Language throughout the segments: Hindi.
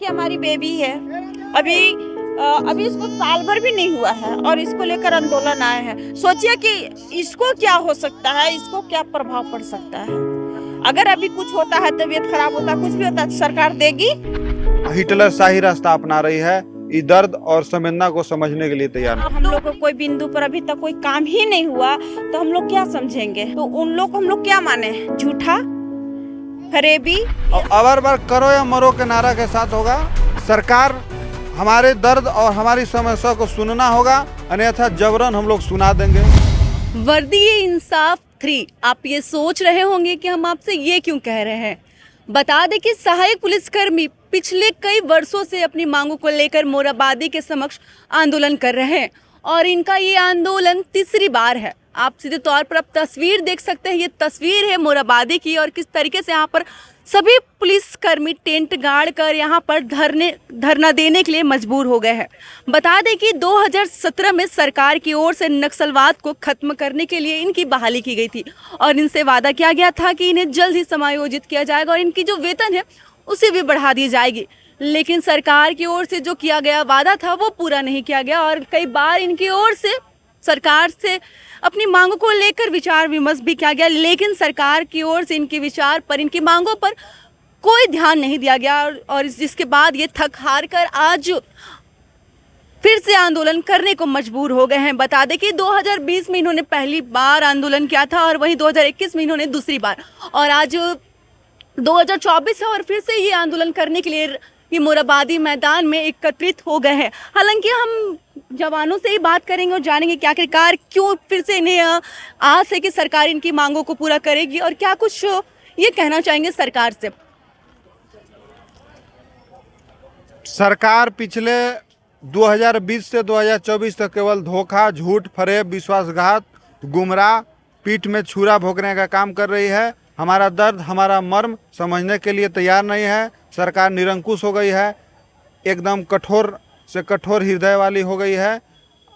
कि हमारी बेबी है अभी अभी इसको साल भर भी नहीं हुआ है और इसको लेकर आंदोलन आए हैं। सोचिए कि इसको क्या हो सकता है, इसको क्या प्रभाव पड़ सकता है। अगर अभी कुछ होता है, तबीयत खराब होता है, कुछ भी होता है, तो सरकार देगी। हिटलर शाही रास्ता अपना रही है। ये दर्द और संवेदना को समझने के लिए तैयार नहीं। हम लोग को कोई बिंदु पर अभी तक कोई काम ही नहीं हुआ तो हम लोग क्या समझेंगे? तो उन लोग को हम लोग क्या माने? झूठा, फरेबी। और अवर बार करो या मरो के नारा के साथ होगा। सरकार हमारे दर्द और हमारी समस्या को सुनना होगा, अन्यथा जबरन हम लोग सुना देंगे। वर्दी इंसाफ 3। आप ये सोच रहे होंगे कि हम आपसे ये क्यों कह रहे हैं। बता दें कि सहायक पुलिसकर्मी पिछले कई वर्षों से अपनी मांगों को लेकर मोराबादी के समक्ष आंदोलन कर रहे हैं और इनका ये आंदोलन तीसरी बार है। आप सीधे तौर पर अब तस्वीर देख सकते हैं। ये तस्वीर है मोराबादी की और किस तरीके से यहाँ पर सभी पुलिसकर्मी टेंट गाड़ कर यहाँ पर धरना देने के लिए मजबूर हो गए हैं। बता दें कि 2017 में सरकार की ओर से नक्सलवाद को खत्म करने के लिए इनकी बहाली की गई थी और इनसे वादा किया गया था कि इन्हें जल्द ही समायोजित किया जाएगा और इनकी जो वेतन है उसे भी बढ़ा दी जाएगी। लेकिन सरकार की ओर से जो किया गया वादा था वो पूरा नहीं किया गया और कई बार इनकी ओर से सरकार से अपनी मांगों को लेकर विचार विमर्श भी किया गया, लेकिन सरकार की ओर से इनके विचार पर, इनकी मांगों पर कोई ध्यान नहीं दिया गया और जिसके बाद ये थक हार कर आज फिर से आंदोलन करने को मजबूर हो गए हैं। बता दें कि 2020 में इन्होंने पहली बार आंदोलन किया था और वहीं 2021 में इन्होंने दूसरी बार, और आज 2024 है और फिर से ये आंदोलन करने के लिए ये मोराबादी मैदान में एकत्रित हो गए हैं। हालांकि हम जवानों से ही बात करेंगे और जानेंगे कि आखिरकार क्यों फिर से इन्हें आस है कि सरकार इनकी मांगों को पूरा करेगी और क्या कुछ ये कहना चाहेंगे सरकार से। सरकार पिछले 2020 से 2024 तक केवल धोखा, झूठ, फरेब, विश्वासघात, गुमराह, पीठ में छुरा भोंकने का काम कर रही है। हमारा दर्द, हमारा मर्म समझने के लिए तैयार नहीं है। सरकार निरंकुश हो गई है, एकदम कठोर से कठोर हृदय वाली हो गई है।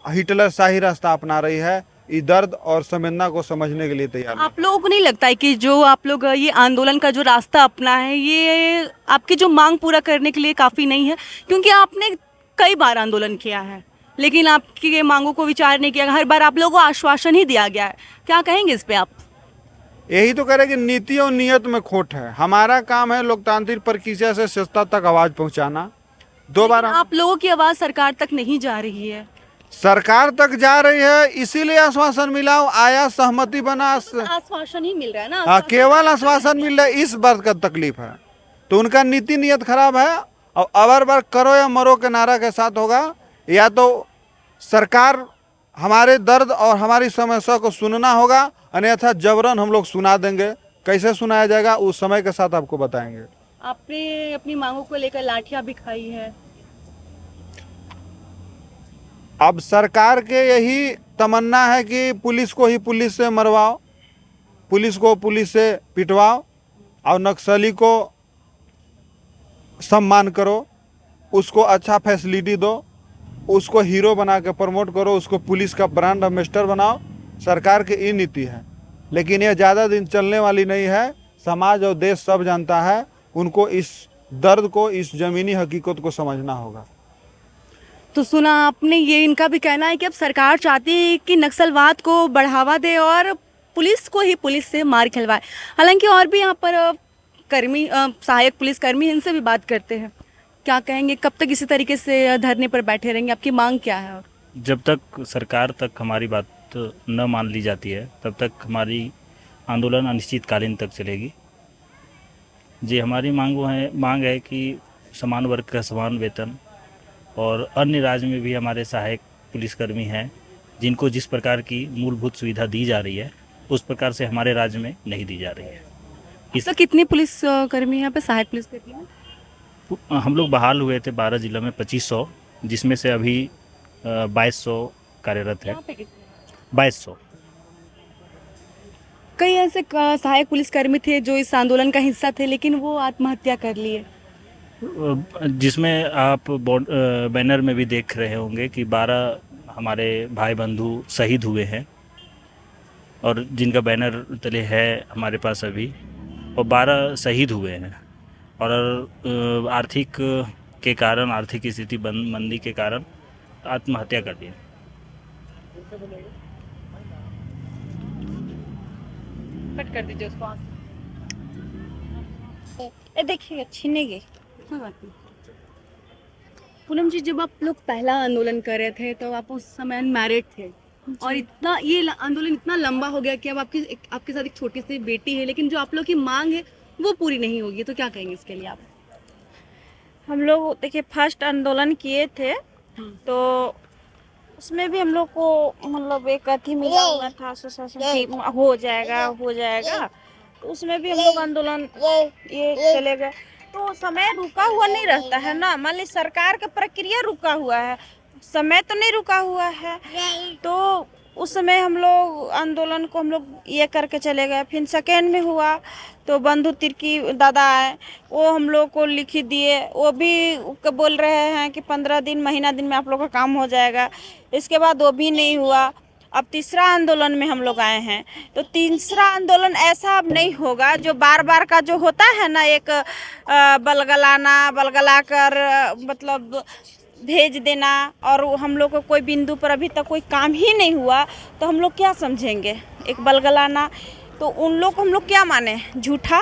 हिटलर शाही रास्ता अपना रही है। ये दर्द और संवेदना को समझने के लिए तैयार नहीं। आप लोगों को नहीं लगता है कि जो आप लोग ये आंदोलन का जो रास्ता अपना है ये आपकी जो मांग पूरा करने के लिए काफ़ी नहीं है? क्योंकि आपने कई बार आंदोलन किया है लेकिन आपकी मांगों को विचार नहीं किया गया। हर बार आप लोगों को आश्वासन ही दिया गया है। क्या कहेंगे इस पे आप? यही तो कह रहे कि नीति और नियत में खोट है। हमारा काम है लोकतांत्रिक प्रक्रिया से सत्ता तक आवाज पहुंचाना। दोबारा आप लोगों की आवाज़ सरकार तक नहीं जा रही है। सरकार तक जा रही है, इसीलिए आश्वासन मिला, आया, सहमति बना। आश्वासन ही मिल रहा है ना। हाँ, केवल आश्वासन मिल रहा है, इस बात का तकलीफ है। तो उनका नीति नियत खराब है और अवर बार करो या मरो के नारा के साथ होगा। या तो सरकार हमारे दर्द और हमारी समस्या को सुनना होगा, अन्यथा जबरन हम लोग सुना देंगे। कैसे सुनाया जाएगा उस समय के साथ आपको बताएंगे। आपने अपनी मांगों को लेकर लाठियां भी खाई है। अब सरकार के यही तमन्ना है कि पुलिस को ही पुलिस से मरवाओ, पुलिस को पुलिस से पिटवाओ और नक्सली को सम्मान करो, उसको अच्छा फैसिलिटी दो, उसको हीरो बना के प्रमोट करो, उसको पुलिस का ब्रांड एम्बेसडर बनाओ। सरकार की ये नीति है, लेकिन यह ज़्यादा दिन चलने वाली नहीं है। समाज और देश सब जानता है। उनको इस दर्द को, इस ज़मीनी हकीकत को समझना होगा। तो सुना आपने, ये इनका भी कहना है कि अब सरकार चाहती है कि नक्सलवाद को बढ़ावा दे और पुलिस को ही पुलिस से मार खिलवाए। हालांकि और भी यहाँ पर सहायक पुलिसकर्मी, इनसे भी बात करते हैं। क्या कहेंगे, कब तक इसी तरीके से धरने पर बैठे रहेंगे? आपकी मांग क्या है? जब तक सरकार तक हमारी बात न मान ली जाती है तब तक हमारी आंदोलन अनिश्चितकालीन तक चलेगी। जी, हमारी मांग है कि समान वर्ग का समान वेतन और अन्य राज्य में भी हमारे सहायक पुलिसकर्मी हैं जिनको जिस प्रकार की मूलभूत सुविधा दी जा रही है उस प्रकार से हमारे राज्य में नहीं दी जा रही है। तो कितने पुलिसकर्मी यहाँ पे, सहायक पुलिसकर्मी हैं? हम लोग बहाल हुए थे 12 जिलों में 2500, जिसमें से अभी 2200 कार्यरत है। 2200। कई ऐसे सहायक पुलिसकर्मी थे जो इस आंदोलन का हिस्सा थे लेकिन वो आत्महत्या कर लिए, जिसमें आप बैनर में भी देख रहे होंगे कि 12 हमारे भाई बंधु शहीद हुए हैं और जिनका बैनर तले है हमारे पास अभी, और 12 शहीद हुए हैं और आर्थिक के कारण, आर्थिक स्थिति मंदी के कारण आत्महत्या कर दिया। कट कर दीजिए उसको। ये देखिए छीनेगी। कोई बात नहीं। पूनम जी, जब आप लोग पहला आंदोलन कर रहे थे तो आप उस समय अनमैरिड थे और इतना ये आंदोलन इतना लंबा हो गया कि अब आपके साथ एक छोटी सी बेटी है, लेकिन जो आप लोग की मांग है वो पूरी नहीं होगी, तो क्या कहेंगे इसके लिए आप? हम लोग देखिए फर्स्ट आंदोलन किए थे तो उसमें भी हम लोग को मतलब एक अथी मिला हुआ था आश्वासन कि हो जाएगा तो उसमें भी हम लोग आंदोलन ये चले गए। तो समय रुका हुआ नहीं रहता है ना, मान ली सरकार का प्रक्रिया रुका हुआ है, समय तो नहीं रुका हुआ है। तो उस समय हम लोग आंदोलन को हम लोग ये करके चले गए। फिर सेकेंड में हुआ तो बंधु तिर्की दादा आए, वो हम लोग को लिख दिए, वो भी बोल रहे हैं कि 15 दिन महीना दिन में आप लोग का काम हो जाएगा। इसके बाद वो भी नहीं हुआ। अब तीसरा आंदोलन में हम लोग आए हैं तो तीसरा आंदोलन ऐसा अब नहीं होगा जो बार बार का जो होता है ना, एक बलगला कर मतलब भेज देना और हम लोग को कोई बिंदु पर अभी तक कोई काम ही नहीं हुआ तो हम लोग क्या समझेंगे एक बलगलाना। तो उन लोग को हम लोग क्या माने, झूठा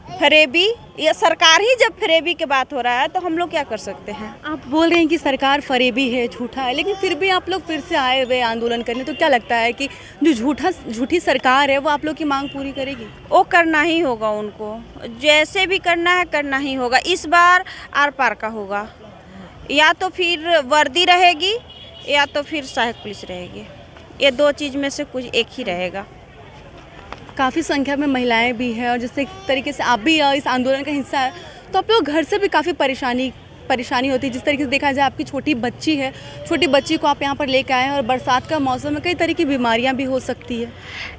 फरेबी, या सरकार ही जब फरेबी की बात हो रहा है तो हम लोग क्या कर सकते हैं। आप बोल रहे हैं कि सरकार फरेबी है, झूठा है, लेकिन फिर भी आप लोग फिर से आए हुए आंदोलन करने, तो क्या लगता है कि जो झूठी सरकार है वो आप लोग की मांग पूरी करेगी? वो करना ही होगा, उनको जैसे भी करना है करना ही होगा। इस बार आर पार का होगा, या तो फिर वर्दी रहेगी या तो फिर सहायक पुलिस रहेगी, ये दो चीज़ में से कुछ एक ही रहेगा। काफ़ी संख्या में महिलाएं भी हैं और जिस तरीके से आप भी इस आंदोलन का हिस्सा है, तो आप लोग घर से भी काफ़ी परेशानी होती है। जिस तरीके से देखा जाए आपकी छोटी बच्ची है, छोटी बच्ची को आप यहाँ पर लेकर आए हैं और बरसात का मौसम में कई तरह की बीमारियाँ भी हो सकती है।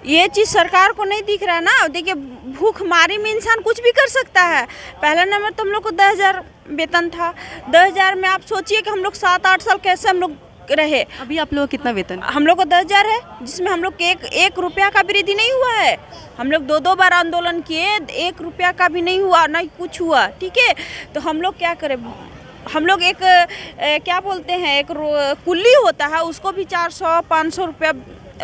ये चीज़ सरकार को नहीं दिख रहा है ना। देखिए भूखमारी में इंसान कुछ भी कर सकता है। पहला नंबर तो हम लोग को 10,000 वेतन था, 10,000 में आप सोचिए कि हम लोग 7-8 साल कैसे हम लोग रहे। अभी आप लोग कितना वेतन? हम लोग को 10,000 है, जिसमें हम लोग के एक रुपया का वृद्धि नहीं हुआ है। हम लोग 2 बार आंदोलन किए, 1 रुपया का भी नहीं हुआ, ना कुछ हुआ। ठीक है, तो हम लोग क्या करें, हम लोग एक क्या बोलते हैं, एक कुल्ली होता है, उसको भी 400-500 रुपया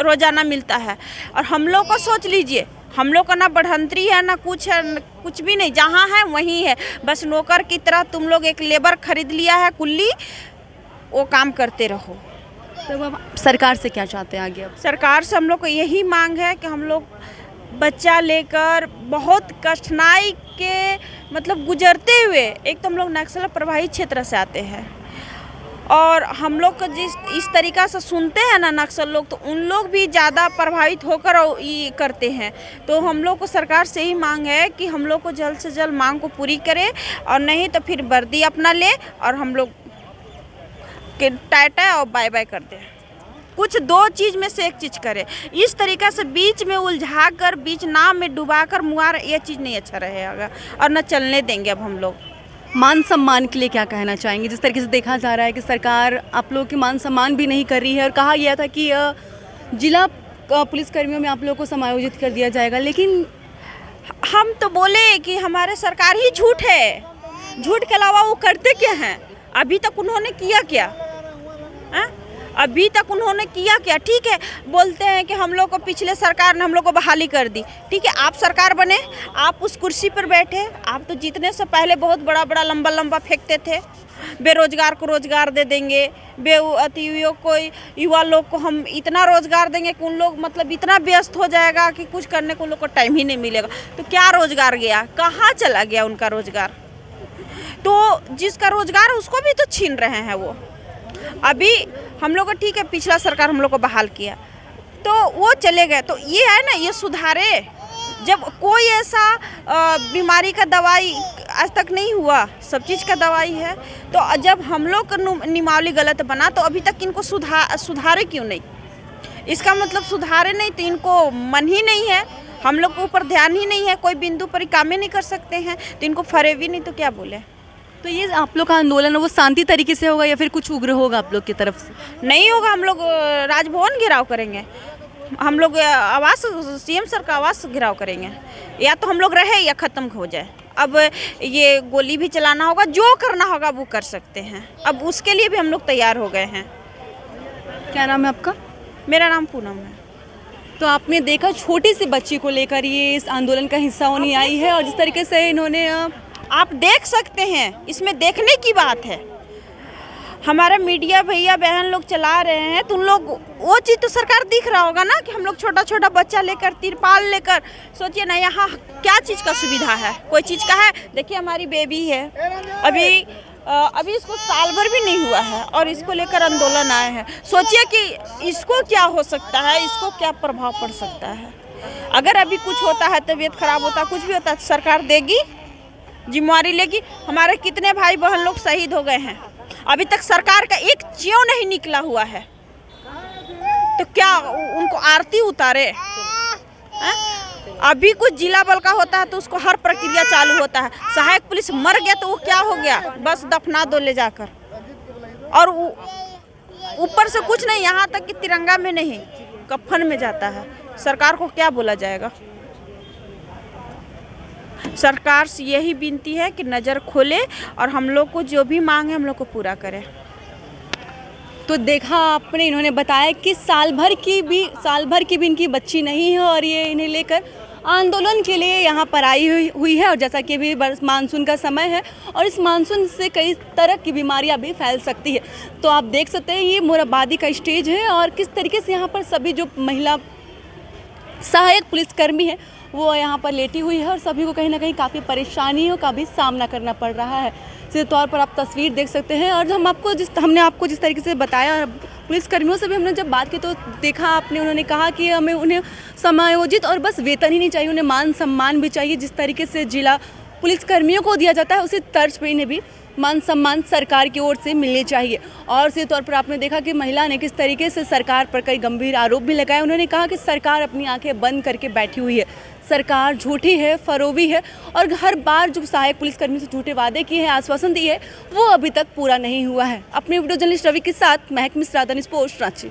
रोजाना मिलता है। और हम लोग को सोच लीजिए, हम लोग का ना बढ़ंतरी है ना कुछ है, कुछ भी नहीं, जहाँ है वहीं है। बस नौकर की तरह तुम लोग एक लेबर खरीद लिया है, कुल्ली, वो काम करते रहो। तो अब सरकार से क्या चाहते हैं आगे? अब सरकार से हम लोग को यही मांग है कि हम लोग बच्चा लेकर बहुत कठिनाई के मतलब गुजरते हुए, एक तो हम लोग नक्सल प्रभावित क्षेत्र से आते हैं और हम लोग को जिस इस तरीक़ा से सुनते हैं ना नक्सल लोग, तो उन लोग भी ज़्यादा प्रभावित होकर ये करते हैं। तो हम लोग को सरकार से ही मांग है कि हम लोग को जल्द से जल्द मांग को पूरी करे, और नहीं तो फिर वर्दी अपना ले और हम लोग के टाटा और बाय बाय कर दे। कुछ दो चीज़ में से एक चीज़ करे। इस तरीक़ा से बीच में उलझा कर, बीच नाव में डुबा कर मुआर, ये चीज़ नहीं अच्छा रहेगा और न चलने देंगे। अब हम लोग मान सम्मान के लिए क्या कहना चाहेंगे? जिस तरीके से देखा जा रहा है कि सरकार आप लोगों के मान सम्मान भी नहीं कर रही है और कहा गया था कि जिला पुलिसकर्मियों में आप लोगों को समायोजित कर दिया जाएगा, लेकिन हम तो बोले कि हमारे सरकार ही झूठ है, झूठ के अलावा वो करते क्या हैं? अभी तक उन्होंने किया क्या? अभी तक उन्होंने किया क्या? ठीक है, बोलते हैं कि हम लोग को पिछले सरकार ने हम लोग को बहाली कर दी। ठीक है, आप सरकार बने, आप उस कुर्सी पर बैठे, आप तो जीतने से पहले बहुत बड़ा बड़ा लंबा लंबा फेंकते थे, बेरोजगार को रोजगार दे देंगे, युवा लोग को हम इतना रोजगार देंगे कि उन लोग मतलब इतना व्यस्त हो जाएगा कि कुछ करने को उन लोग को टाइम ही नहीं मिलेगा। तो क्या रोजगार गया, कहाँ चला गया उनका रोजगार? तो जिसका रोजगार उसको भी तो छीन रहे हैं वो। अभी हम लोग को ठीक है, पिछला सरकार हम लोग को बहाल किया तो वो चले गए, तो ये है ना, ये सुधारे। जब कोई ऐसा बीमारी का दवाई आज तक नहीं हुआ, सब चीज़ का दवाई है, तो जब हम लोग का नियमावली गलत बना तो अभी तक इनको सुधारे क्यों नहीं? इसका मतलब सुधारे नहीं तो इनको मन ही नहीं है, हम लोग के ऊपर ध्यान ही नहीं है, कोई बिंदु पर काम नहीं कर सकते हैं, तो इनको फरेबी नहीं तो क्या बोले। तो ये आप लोग का आंदोलन है वो शांति तरीके से होगा या फिर कुछ उग्र होगा आप लोग की तरफ से? नहीं होगा, हम लोग राजभवन घेराव करेंगे, हम लोग आवास, सीएम सर का आवास घेराव करेंगे, या तो हम लोग रहे या ख़त्म हो जाए। अब ये गोली भी चलाना होगा, जो करना होगा वो कर सकते हैं। अब उसके लिए भी हम लोग तैयार हो गए हैं। क्या नाम है आपका? मेरा नाम पूनम है। तो आपने देखा छोटी सी बच्ची को लेकर ये इस आंदोलन का हिस्सा होने आई है और जिस तरीके से इन्होंने आप देख सकते हैं, इसमें देखने की बात है। हमारा मीडिया भैया बहन लोग चला रहे हैं तो उन लोग वो चीज़ तो सरकार दिख रहा होगा ना कि हम लोग छोटा छोटा बच्चा लेकर तिरपाल लेकर, सोचिए ना यहाँ क्या चीज़ का सुविधा है, कोई चीज़ का है। देखिए हमारी बेबी है, अभी इसको साल भर भी नहीं हुआ है और इसको लेकर आंदोलन आए हैं। सोचिए कि इसको क्या हो सकता है, इसको क्या प्रभाव पड़ सकता है। अगर अभी कुछ होता है, तबीयत खराब होता, कुछ भी होता है, सरकार देगी, जिम्मेवारी लेगी। हमारे कितने भाई बहन लोग शहीद हो गए हैं, अभी तक सरकार का एक च्यों नहीं निकला हुआ है, तो क्या उनको आरती उतारे हैं? अभी कुछ जिला बल का होता है तो उसको हर प्रक्रिया चालू होता है। सहायक पुलिस मर गया तो वो क्या हो गया, बस दफना दो ले जाकर, और ऊपर से कुछ नहीं, यहाँ तक कि तिरंगा में नहीं, कफन में जाता है। सरकार को क्या बोला जाएगा? सरकार से यही विनती है कि नज़र खोले और हम लोग को जो भी मांग है हम लोग को पूरा करे। तो देखा आपने, इन्होंने बताया कि साल भर की भी इनकी बच्ची नहीं है और ये इन्हें लेकर आंदोलन के लिए यहाँ पर आई हुई है। और जैसा कि अभी मानसून का समय है और इस मानसून से कई तरह की बीमारियाँ भी फैल सकती है। तो आप देख सकते हैं ये मोरहाबादी का स्टेज है और किस तरीके से यहाँ पर सभी जो महिला सहायक पुलिसकर्मी है वो यहाँ पर लेटी हुई है और सभी को कहीं ना कहीं काफ़ी परेशानियों का भी सामना करना पड़ रहा है। सीधे तौर पर आप तस्वीर देख सकते हैं। और हमने आपको जिस तरीके से बताया, पुलिसकर्मियों से भी हमने जब बात की तो देखा आपने, उन्होंने कहा कि हमें उन्हें समायोजित और बस वेतन ही नहीं चाहिए, उन्हें मान सम्मान भी चाहिए। जिस तरीके से जिला पुलिसकर्मियों को दिया जाता है उसी तर्ज पर इन्हें भी मान सम्मान सरकार की ओर से मिलने चाहिए। और सीधे तौर पर आपने देखा कि महिला ने किस तरीके से सरकार पर कई गंभीर आरोप भी लगाए। उन्होंने कहा कि सरकार अपनी आंखें बंद करके बैठी हुई है, सरकार झूठी है, फरोवी है और हर बार जो सहायक पुलिसकर्मी से झूठे वादे किए हैं, आश्वासन दिए, वो अभी तक पूरा नहीं हुआ है। अपने वीडियो जर्नलिस्ट रवि के साथ महक मिश्रा, दैनिक पोस्ट, रांची।